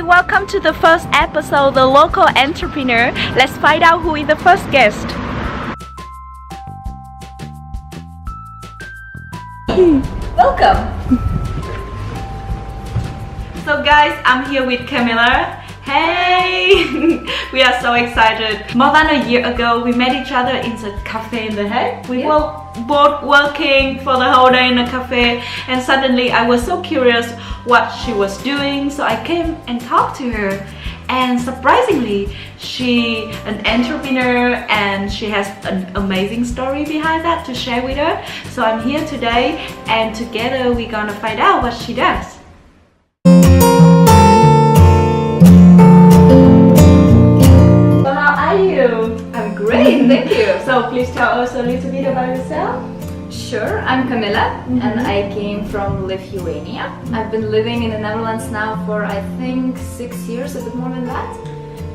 Hi, welcome to the first episode, The Local Entrepreneur. Let's find out who is the first guest. Welcome! So guys, I'm here with Kamile. Hey! We are so excited. More than a year ago, we met each other in the cafe in The Hague. We were both working for the whole day in a cafe, and suddenly I was so curious what she was doing, so I came and talked to her. And surprisingly, she an entrepreneur and she has an amazing story behind that to share with her. So I'm here today and together we're gonna find out what she does. So how are you? I'm great, thank you. So please tell us a little bit about yourself. Sure, I'm Kamile and I came from Lithuania. I've been living in the Netherlands now for I think 6 years, a bit more than that.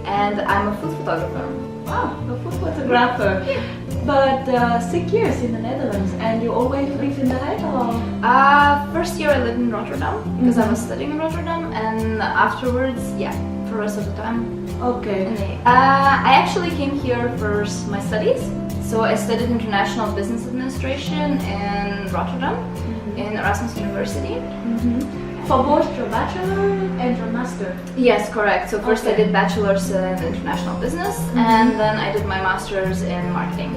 And I'm a food photographer. Wow, a food photographer. But 6 years in the Netherlands, and you always live in The Hague or? First year I lived in Rotterdam because I was studying in Rotterdam, and afterwards, for the rest of the time. Okay. I actually came here for my studies. So I studied International Business Administration in Rotterdam, in Erasmus University. For both your bachelor and your master? Yes, correct. So first I did bachelor's in international business, and then I did my master's in marketing.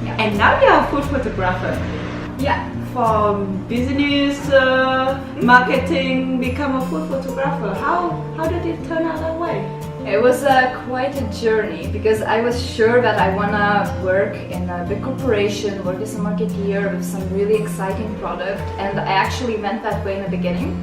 Yeah. And now you're a food photographer. Yeah. From business, marketing, become a food photographer. How did it turn out that way? It was quite a journey because I was sure that I want to work in a big corporation, work as a marketeer with some really exciting product, and I actually went that way in the beginning.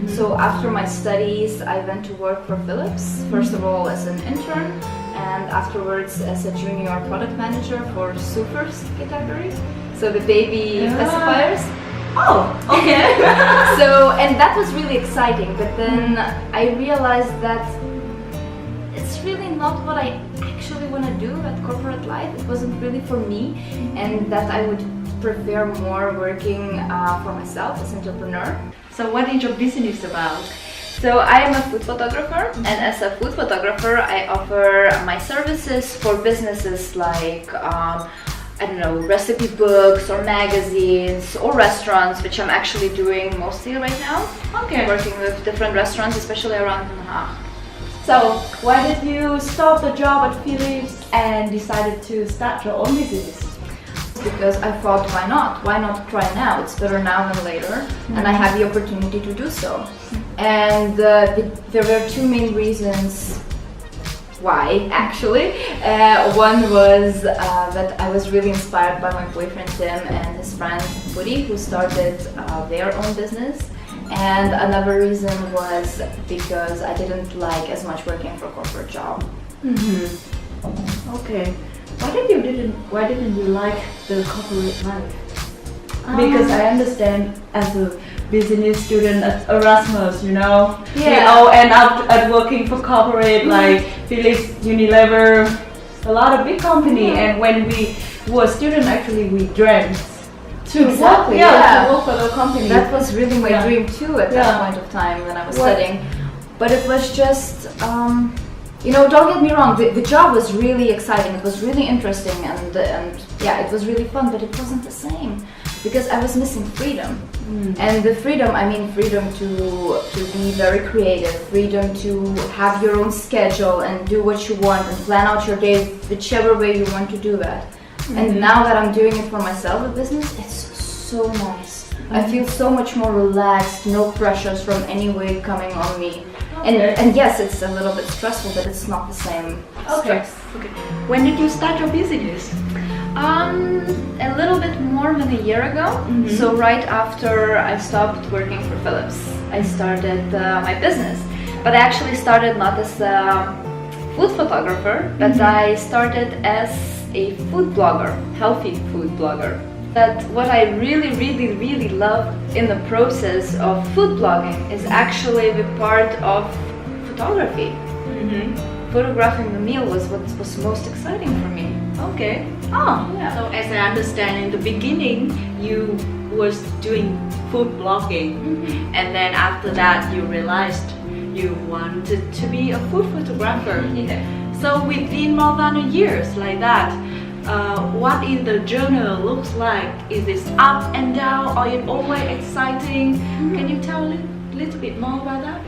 So after my studies I went to work for Philips, first of all as an intern and afterwards as a junior product manager for Supers category, so the baby pacifiers. Oh, okay. So, and that was really exciting, but then I realized that it's really not what I actually want to do at corporate life. It wasn't really for me, and that I would prefer more working for myself as an entrepreneur. So what is your business about? So I am a food photographer, and as a food photographer I offer my services for businesses like I don't know, recipe books or magazines or restaurants, which I'm actually doing mostly right now. Okay. Working with different restaurants, especially around Hague. So why did you stop the job at Philips and decided to start your own business? Because I thought, why not? Why not try now? It's better now than later, and I have the opportunity to do so. And there were two main reasons why, actually. One was that I was really inspired by my boyfriend Tim and his friend Woody, who started their own business. And another reason was because I didn't like as much working for a corporate job. Okay. Why didn't you like the corporate life? Because I understand as a business student at Erasmus, we all end up at working for corporate like Philips, Unilever, a lot of big company. And when we were students, actually we dreamt to work for the company. That was really my dream too at that point of time when I was studying. But it was just, don't get me wrong, the job was really exciting, it was really interesting, and it was really fun, but it wasn't the same because I was missing freedom. And the freedom, I mean freedom to be very creative, freedom to have your own schedule and do what you want and plan out your day whichever way you want to do that. And now that I'm doing it for myself, a business, it's so nice. I feel so much more relaxed, no pressures from any way coming on me. And yes, it's a little bit stressful, but it's not the same stress. Okay. When did you start your business? A little bit more than a year ago. So right after I stopped working for Philips, I started my business. But I actually started not as a food photographer, but I started as a food blogger, healthy food blogger. That what I really love in the process of food blogging is actually the part of photography. Photographing the meal was what was most exciting for me. Okay. Oh, yeah. So as I understand, in the beginning you was doing food blogging, and then after that you realized you wanted to be a food photographer. Yeah. So within more than a year like that, what is the journey looks like? Is this up and down, or it always exciting? Can you tell a little bit more about that?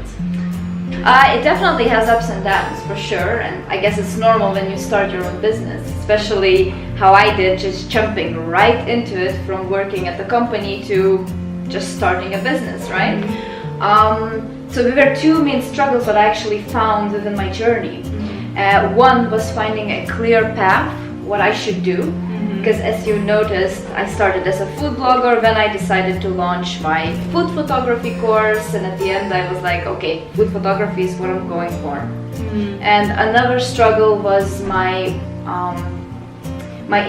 It definitely has ups and downs for sure, and I guess it's normal when you start your own business, especially how I did, just jumping right into it from working at the company to just starting a business, right? So there were two main struggles that I actually found within my journey. One was finding a clear path, what I should do, because as you noticed, I started as a food blogger, then I decided to launch my food photography course, and at the end I was like, okay, food photography is what I'm going for. And another struggle was my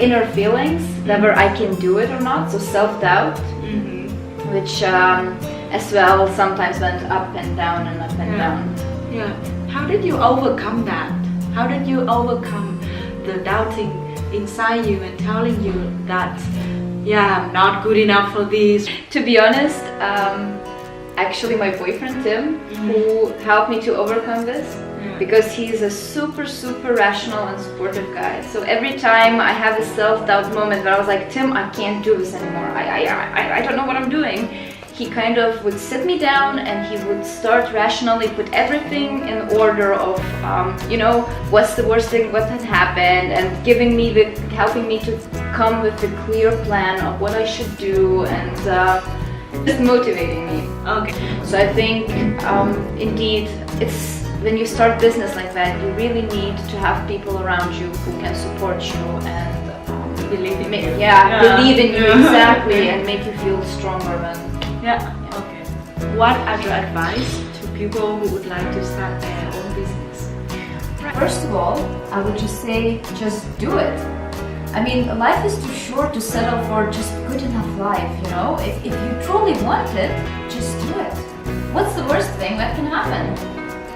inner feelings, whether I can do it or not, so self-doubt, which as well sometimes went up and down and up and down. Yeah. How did you overcome that? How did you overcome the doubting inside you and telling you that, yeah, I'm not good enough for this? To be honest, actually my boyfriend Tim, who helped me to overcome this, because he's a super rational and supportive guy. So every time I have a self-doubt moment where I was like, Tim, I can't do this anymore, I don't know what I'm doing, he kind of would sit me down and he would start rationally put everything in order of, what's the worst thing, what had happened, and helping me to come with a clear plan of what I should do, and just motivating me. Okay. So I think, indeed, it's when you start business like that, you really need to have people around you who can support you and believe in you. Believe in you, exactly, and make you feel stronger. Okay. What are your advice to people who would like to start their own business? First of all, I would just say, just do it. I mean, life is too short to settle for just good enough life, you know? If you truly want it, just do it. What's the worst thing that can happen?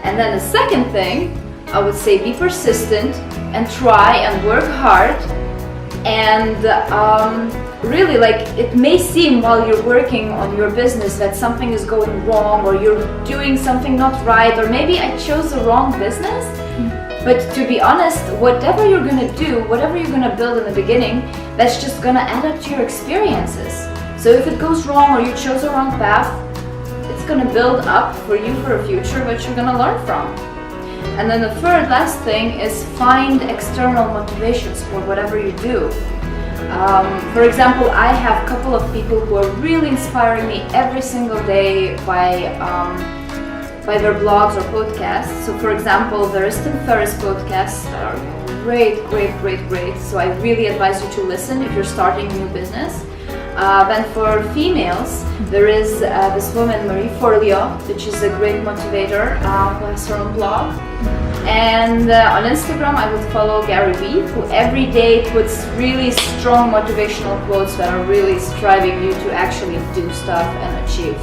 And then the second thing, I would say be persistent and try and work hard, and really, like, it may seem while you're working on your business that something is going wrong, or you're doing something not right, or maybe I chose the wrong business. But to be honest, whatever you're gonna do, whatever you're gonna build in the beginning, that's just gonna add up to your experiences. So if it goes wrong or you chose the wrong path, it's gonna build up for you for a future that you're gonna learn from. And then the third last thing is find external motivations for whatever you do. For example, I have a couple of people who are really inspiring me every single day by their blogs or podcasts. So for example, there is Tim Ferriss podcasts that are great. So I really advise you to listen if you're starting a new business. Then for females, there is this woman, Marie Forleo, which is a great motivator who has her own blog. And on Instagram, I would follow Gary Vee, who every day puts really strong motivational quotes that are really striving you to actually do stuff and achieve.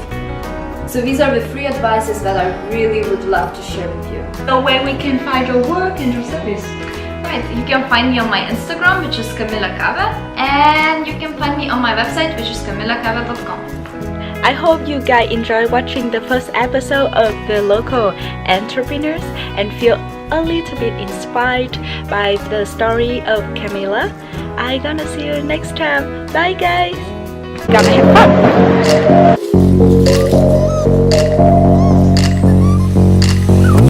So these are the 3 advices that I really would love to share with you. The way we can find your work and your service. Right, you can find me on my Instagram, which is Kamile Kave, and you can find me on my website, which is kamilekave.com. I hope you guys enjoyed watching the first episode of the local entrepreneurs and feel a little bit inspired by the story of Kamile. I'm gonna see you next time. Bye guys! Gotta have fun!